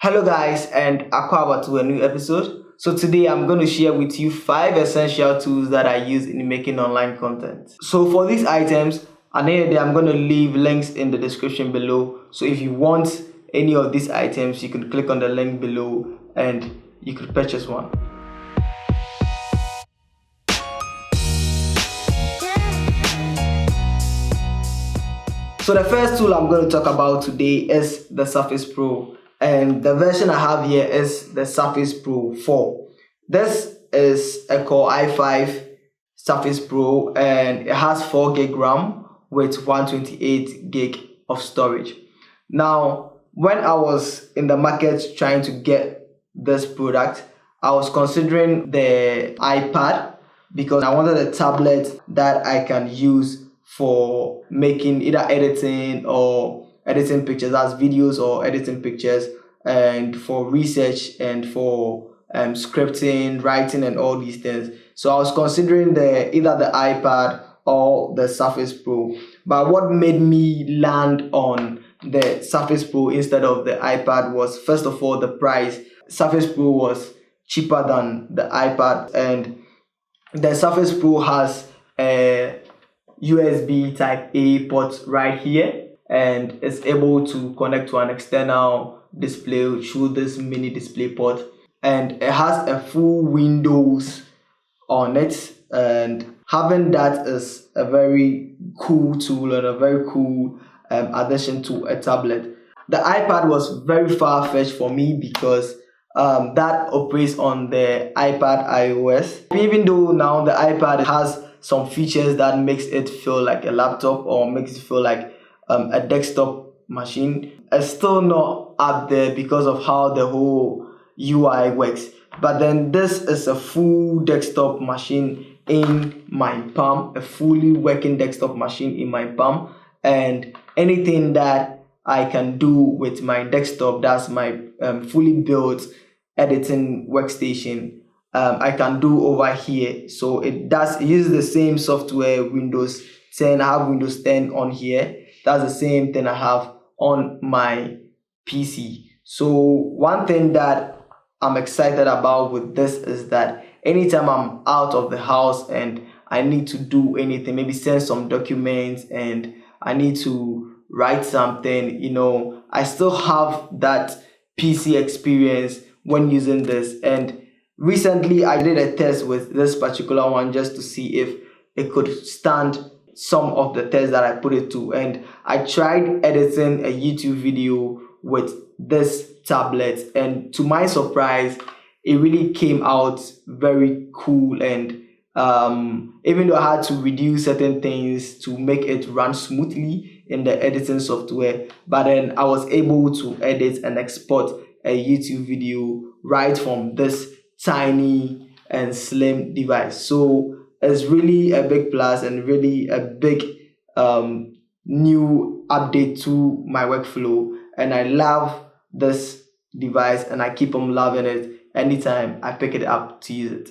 Hello guys, and Aquaba to a new episode. So today I'm going to share with you 5 essential tools that I use in making online content. So for these items, at the end of the day, I'm going to leave links in the description below. So if you want any of these items, you can click on the link below and you could purchase one. So the first tool I'm going to talk about today is the Surface Pro, and the version I have here is the Surface Pro 4. This is a Core i5 Surface Pro and it has 4 gig RAM with 128 gig of storage. Now, when I was in the market trying to get this product, I was considering the iPad because I wanted a tablet that I can use for making either editing or editing pictures as videos or editing pictures, and for research and for scripting, writing and all these things. So I was considering either the iPad or the Surface Pro. But what made me land on the Surface Pro instead of the iPad was, first of all, the price. Surface Pro was cheaper than the iPad, and the Surface Pro has a USB type A port right here, and it's able to connect to an external display through this mini display port, and it has a full Windows on it, and having that is a very cool tool and a very cool addition to a tablet. The iPad was very far-fetched for me because that operates on the iPad iOS. Even though now the iPad has some features that makes it feel like a laptop or makes it feel like a desktop machine, it's still not up there because of how the whole UI works. But then this is a full desktop machine in my palm, a fully working desktop machine in my palm, and anything that I can do with my desktop, that's my fully built editing workstation, I can do over here. So it uses the same software, Windows 10. I have Windows 10 on here. That's the same thing I have on my PC. So one thing that I'm excited about with this is that anytime I'm out of the house and I need to do anything, maybe send some documents and I need to write something, I still have that PC experience when using this. And recently I did a test with this particular one just to see if it could stand some of the tests that I put it to, and I tried editing a YouTube video with this tablet, and to my surprise it really came out very cool. And even though I had to reduce certain things to make it run smoothly in the editing software, but then I was able to edit and export a YouTube video right from this tiny and slim device. So it's really a big plus and really a big new update to my workflow, and I love this device and I keep on loving it anytime I pick it up to use it.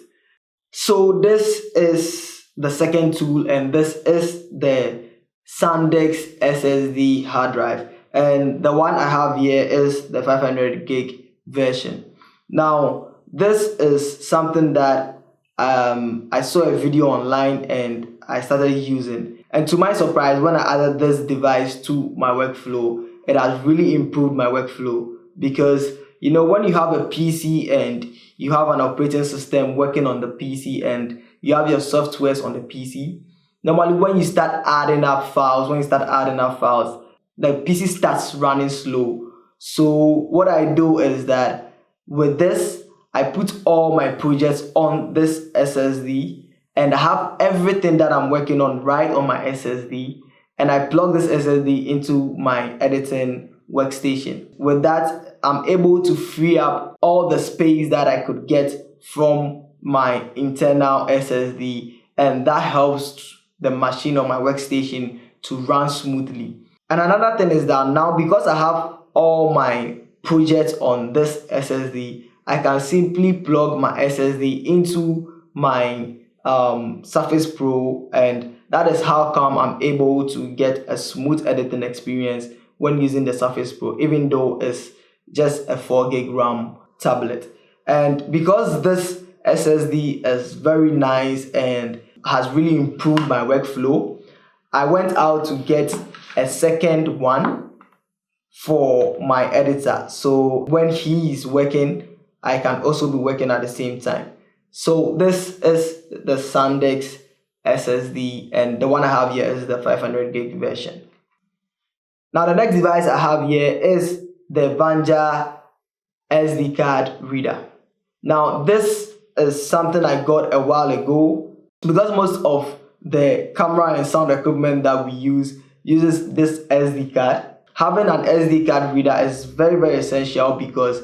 So this is the second tool, and this is the Sandisk SSD hard drive, and the one I have here is the 500 gig version. Now this is something that I saw a video online and I started using, and to my surprise, when I added this device to my workflow, it has really improved my workflow. Because when you have a PC and you have an operating system working on the PC and you have your softwares on the PC, normally when you start adding up files, the PC starts running slow. So what I do is that with this, I put all my projects on this SSD, and I have everything that I'm working on right on my SSD, and I plug this SSD into my editing workstation. With that, I'm able to free up all the space that I could get from my internal SSD, and that helps the machine on my workstation to run smoothly. And another thing is that now, because I have all my projects on this SSD, I can simply plug my SSD into my Surface Pro, and that is how come I'm able to get a smooth editing experience when using the Surface Pro, even though it's just a 4 gig RAM tablet. And because this SSD is very nice and has really improved my workflow, I went out to get a second one for my editor. So when he is working, I can also be working at the same time. So this is the Sandisk SSD, and the one I have here is the 500 gig version. Now the next device I have here is the Vanja SD card reader. Now this is something I got a while ago, because most of the camera and sound equipment that we uses this SD card. Having an SD card reader is very essential, because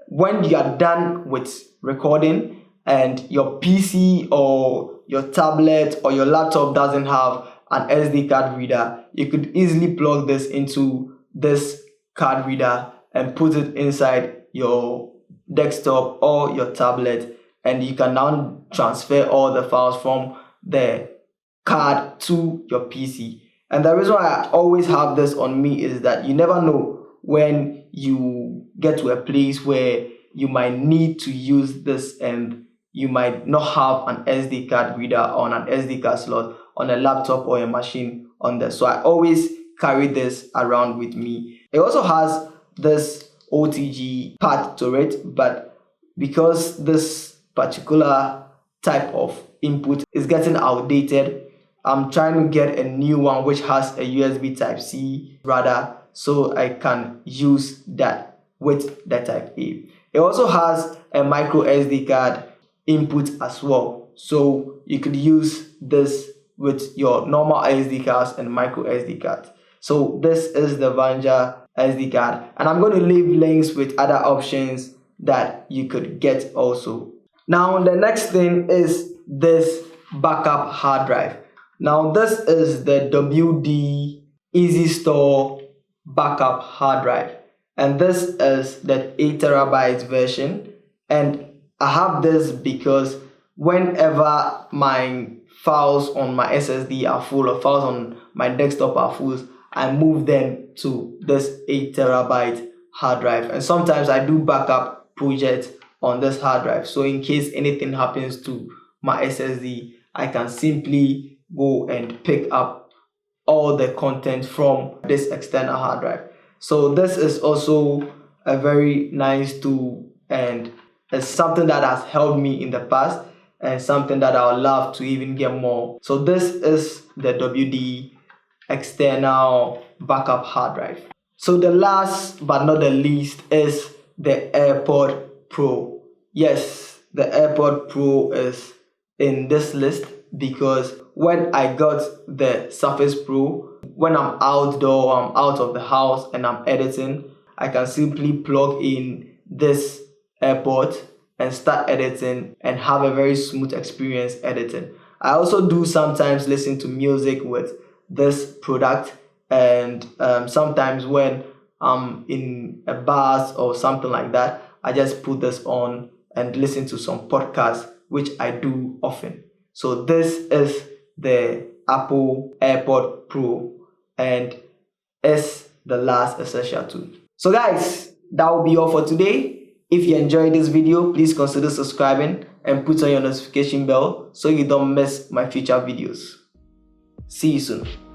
when you are done with recording and your PC or your tablet or your laptop doesn't have an SD card reader, you could easily plug this into this card reader and put it inside your desktop or your tablet, and you can now transfer all the files from the card to your PC. And the reason why I always have this on me is that you never know when you get to a place where you might need to use this and you might not have an SD card reader or an SD card slot on a laptop or a machine on there. So I always carry this around with me. It also has this OTG part to it, but because this particular type of input is getting outdated, I'm trying to get a new one which has a USB Type-C rather, so I can use that with the Type-A. It also has a micro SD card input as well, so you could use this with your normal SD cards and micro SD cards. So this is the Vanja SD card, and I'm going to leave links with other options that you could get also. Now the next thing is this backup hard drive. Now this is the WD Easystore backup hard drive, and this is the 8TB version, and I have this because whenever my files on my SSD are full or files on my desktop are full, I move them to this 8TB hard drive, and sometimes I do backup projects on this hard drive, so in case anything happens to my SSD, I can simply go and pick up all the content from this external hard drive. So this is also a very nice tool, and it's something that has helped me in the past and something that I would love to even get more. So this is the WD external backup hard drive. So the last but not the least is the AirPods Pro. Yes, the AirPods Pro is in this list because when I got the Surface Pro, when I'm outdoor, I'm out of the house and I'm editing, I can simply plug in this AirPod and start editing and have a very smooth experience editing. I also do sometimes listen to music with this product, and sometimes when I'm in a bus or something like that, I just put this on and listen to some podcasts, which I do often. So this is the Apple AirPods Pro, and it's the last essential tool. So guys, that will be all for today. If you enjoyed this video, please consider subscribing and put on your notification bell so you don't miss my future videos. See you soon.